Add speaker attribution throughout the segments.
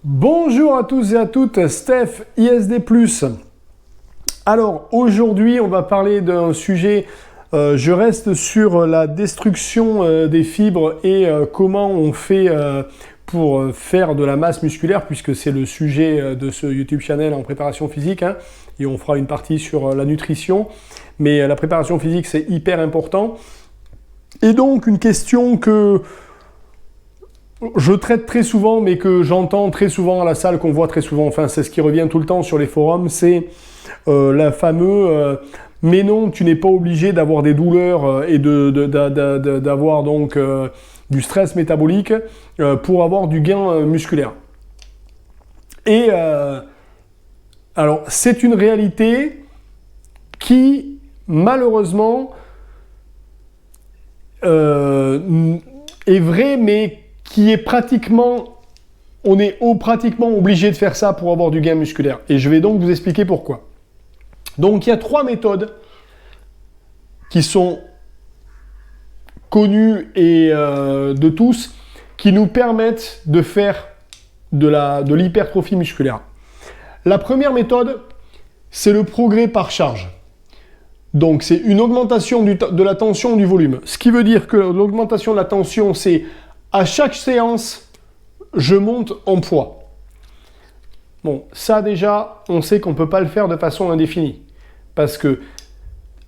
Speaker 1: Bonjour à tous et à toutes, Steph ISD+. Alors aujourd'hui on va parler d'un sujet, je reste sur la destruction des fibres et comment on fait pour faire de la masse musculaire, puisque c'est le sujet de ce YouTube channel en préparation physique, hein, et on fera une partie sur la nutrition, mais la préparation physique c'est hyper important. Et donc une question que je traite très souvent, mais que j'entends très souvent à la salle, qu'on voit très souvent, enfin c'est ce qui revient tout le temps sur les forums, c'est la fameuse mais non, tu n'es pas obligé d'avoir des douleurs et d'avoir donc du stress métabolique pour avoir du gain musculaire. Et alors c'est une réalité qui malheureusement est vraie, mais qui est pratiquement, on est pratiquement obligé de faire ça pour avoir du gain musculaire. Et je vais donc vous expliquer pourquoi. Donc il y a 3 méthodes qui sont connues et de tous, qui nous permettent de faire de l'hypertrophie musculaire. La première méthode, c'est le progrès par charge. Donc c'est une augmentation de la tension du volume. Ce qui veut dire que l'augmentation de la tension, c'est à chaque séance, je monte en poids. Bon, ça déjà, on sait qu'on ne peut pas le faire de façon indéfinie. Parce que,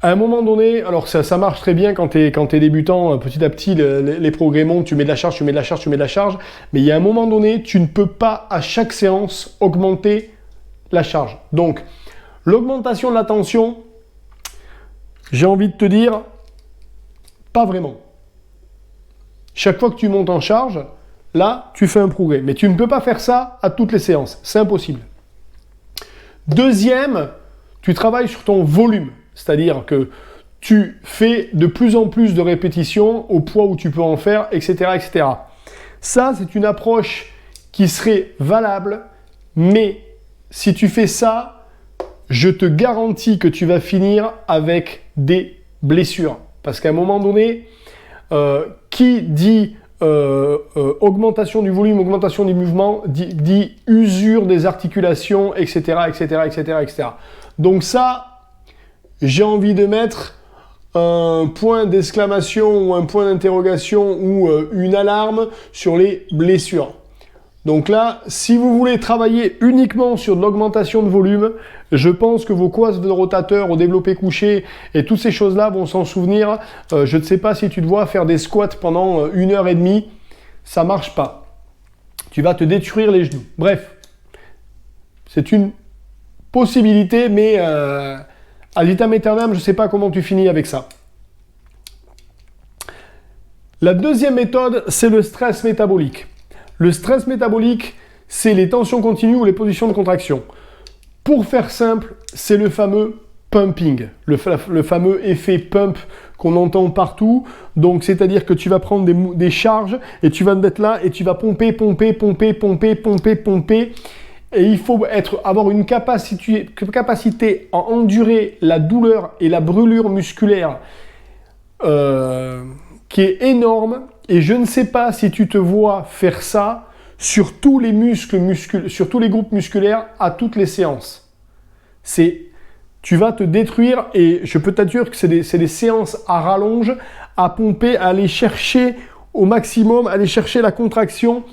Speaker 1: à un moment donné, alors ça marche très bien quand tu es débutant, petit à petit, les progrès montent, tu mets de la charge, tu mets de la charge, tu mets de la charge. Mais il y a un moment donné, tu ne peux pas, à chaque séance, augmenter la charge. Donc, l'augmentation de la tension, j'ai envie de te dire, pas vraiment. Chaque fois que tu montes en charge, là, tu fais un progrès. Mais tu ne peux pas faire ça à toutes les séances. C'est impossible. Deuxième, tu travailles sur ton volume. C'est-à-dire que tu fais de plus en plus de répétitions au poids où tu peux en faire, etc., etc. Ça, c'est une approche qui serait valable, mais si tu fais ça, je te garantis que tu vas finir avec des blessures. Parce qu'à un moment donné, qui dit augmentation du volume, augmentation du mouvement, dit usure des articulations, etc., etc., etc., etc. Donc ça, j'ai envie de mettre un point d'exclamation ou un point d'interrogation ou une alarme sur les blessures. Donc là, si vous voulez travailler uniquement sur de l'augmentation de volume, je pense que vos quads de rotateur au développé couché et toutes ces choses-là vont s'en souvenir. Je ne sais pas si tu te vois faire des squats pendant 1h30, ça ne marche pas. Tu vas te détruire les genoux. Bref, c'est une possibilité, mais ad vitam aeternam, je ne sais pas comment tu finis avec ça. La deuxième méthode, c'est le stress métabolique. Le stress métabolique, c'est les tensions continues ou les positions de contraction. Pour faire simple, c'est le fameux pumping, le fameux effet pump qu'on entend partout. Donc, c'est-à-dire que tu vas prendre des charges et tu vas te mettre là et tu vas pomper, pomper, pomper, pomper, pomper, pomper. Et il faut avoir une capacité à endurer la douleur et la brûlure musculaire qui est énorme. Et je ne sais pas si tu te vois faire ça sur tous les sur tous les groupes musculaires à toutes les séances. Tu vas te détruire et je peux t'assurer que c'est des séances à rallonge, à pomper, à aller chercher au maximum, à aller chercher la contraction.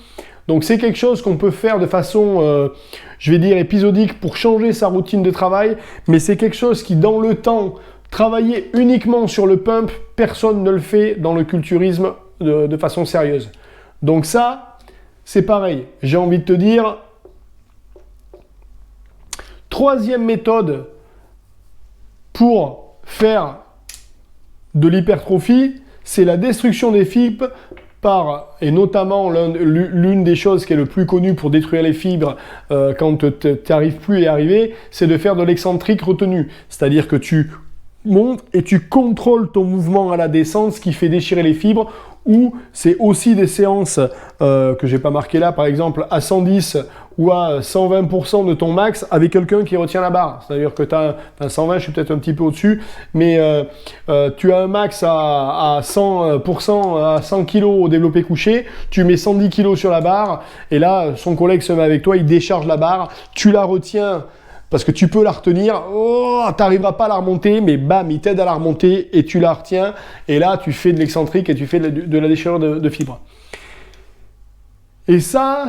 Speaker 1: Donc c'est quelque chose qu'on peut faire de façon, je vais dire, épisodique pour changer sa routine de travail, mais c'est quelque chose qui, dans le temps, travailler uniquement sur le pump, personne ne le fait dans le culturisme de façon sérieuse. Donc ça, c'est pareil. J'ai envie de te dire, troisième méthode pour faire de l'hypertrophie, c'est la destruction des fibres et notamment l'une des choses qui est le plus connue pour détruire les fibres quand tu n'arrives plus à y arriver, c'est de faire de l'excentrique retenu. C'est-à-dire que tu montes et tu contrôles ton mouvement à la descente, ce qui fait déchirer les fibres, ou c'est aussi des séances que j'ai pas marqué là, par exemple à 110 ou à 120% de ton max avec quelqu'un qui retient la barre. C'est-à-dire que tu as 120, je suis peut-être un petit peu au-dessus, mais tu as un max à 100%, à 100 kg au développé couché, tu mets 110 kg sur la barre, et là, son collègue se met avec toi, il décharge la barre, tu la retiens, parce que tu peux la retenir, oh, tu n'arriveras pas à la remonter, mais bam, il t'aide à la remonter, et tu la retiens, et là, tu fais de l'excentrique, et tu fais de la déchirure de fibres. Et ça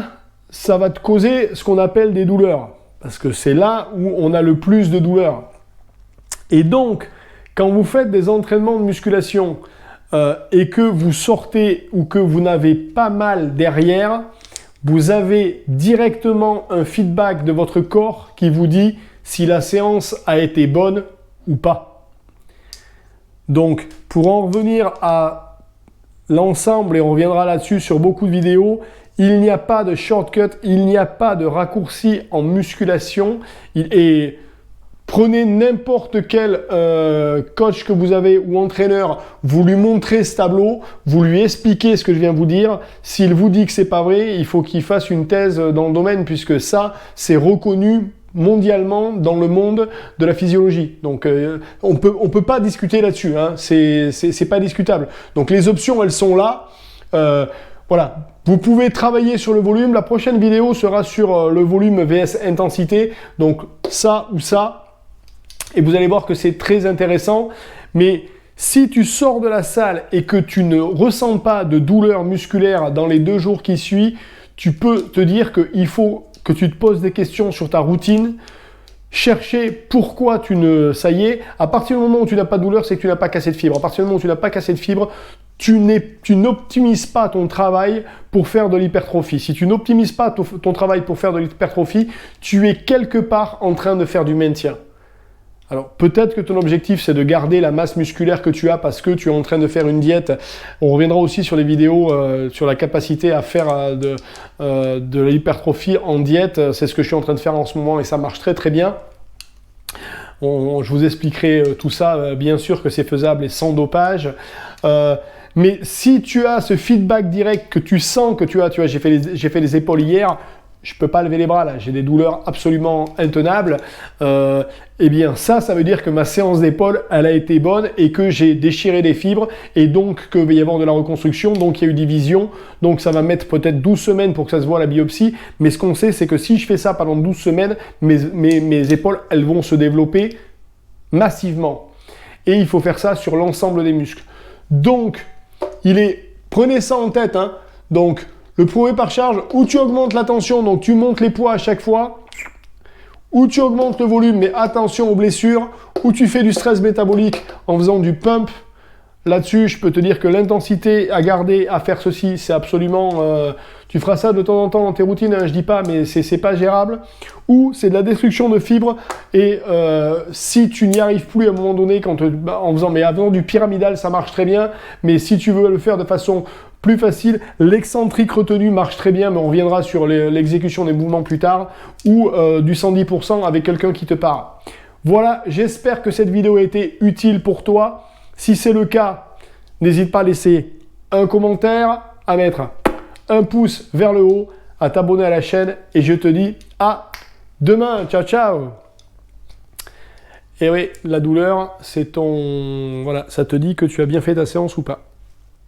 Speaker 1: va te causer ce qu'on appelle des douleurs, parce que c'est là où on a le plus de douleurs. Et donc, quand vous faites des entraînements de musculation et que vous sortez ou que vous n'avez pas mal derrière, vous avez directement un feedback de votre corps qui vous dit si la séance a été bonne ou pas. Donc, pour en revenir à l'ensemble, et on reviendra là-dessus sur beaucoup de vidéos, il n'y a pas de shortcut, il n'y a pas de raccourci en musculation. Et prenez n'importe quel coach que vous avez ou entraîneur, vous lui montrez ce tableau, vous lui expliquez ce que je viens de vous dire. S'il vous dit que c'est pas vrai, il faut qu'il fasse une thèse dans le domaine, puisque ça, c'est reconnu mondialement dans le monde de la physiologie. Donc on peut pas discuter là-dessus, hein. C'est pas discutable. Donc les options, elles sont là. Voilà, vous pouvez travailler sur le volume. La prochaine vidéo sera sur le volume vs intensité. Donc ça ou ça. Et vous allez voir que c'est très intéressant. Mais si tu sors de la salle et que tu ne ressens pas de douleur musculaire dans les 2 jours qui suivent, tu peux te dire qu'il faut que tu te poses des questions sur ta routine. Chercher pourquoi tu ne... Ça y est, à partir du moment où tu n'as pas de douleur, c'est que tu n'as pas cassé de fibre. À partir du moment où tu n'as pas cassé de fibre, tu n'optimises pas ton travail pour faire de l'hypertrophie. Si tu n'optimises pas ton travail pour faire de l'hypertrophie, tu es quelque part en train de faire du maintien. Alors peut-être que ton objectif c'est de garder la masse musculaire que tu as parce que tu es en train de faire une diète. On reviendra aussi sur les vidéos sur la capacité à faire de l'hypertrophie en diète. C'est ce que je suis en train de faire en ce moment et ça marche très très bien. Je vous expliquerai tout ça, bien sûr que c'est faisable et sans dopage. Mais si tu as ce feedback direct que tu sens que tu vois, j'ai fait les épaules hier, je peux pas lever les bras là, j'ai des douleurs absolument intenables, eh bien ça veut dire que ma séance d'épaule, elle a été bonne et que j'ai déchiré des fibres et donc qu'il va y avoir de la reconstruction, donc il y a eu division, donc ça va mettre peut-être 12 semaines pour que ça se voit à la biopsie, mais ce qu'on sait c'est que si je fais ça pendant 12 semaines, mes épaules, elles vont se développer massivement. Et il faut faire ça sur l'ensemble des muscles. Donc, prenez ça en tête, hein. Donc, le prouvé par charge, où tu augmentes la tension, donc tu montes les poids à chaque fois, où tu augmentes le volume, mais attention aux blessures, où tu fais du stress métabolique en faisant du pump. Là-dessus, je peux te dire que l'intensité à garder, à faire ceci, c'est absolument... tu feras ça de temps en temps dans tes routines, hein, je dis pas, mais c'est pas gérable. Ou c'est de la destruction de fibres, et si tu n'y arrives plus à un moment donné, en faisant du pyramidal, ça marche très bien, mais si tu veux le faire de façon plus facile, l'excentrique retenu marche très bien, mais on reviendra sur l'exécution des mouvements plus tard, ou du 110% avec quelqu'un qui te parle. Voilà, j'espère que cette vidéo a été utile pour toi. Si c'est le cas, n'hésite pas à laisser un commentaire, à mettre un pouce vers le haut, à t'abonner à la chaîne, et je te dis à demain. Ciao, ciao. Et oui, la douleur, c'est ton... Voilà, ça te dit que tu as bien fait ta séance ou pas.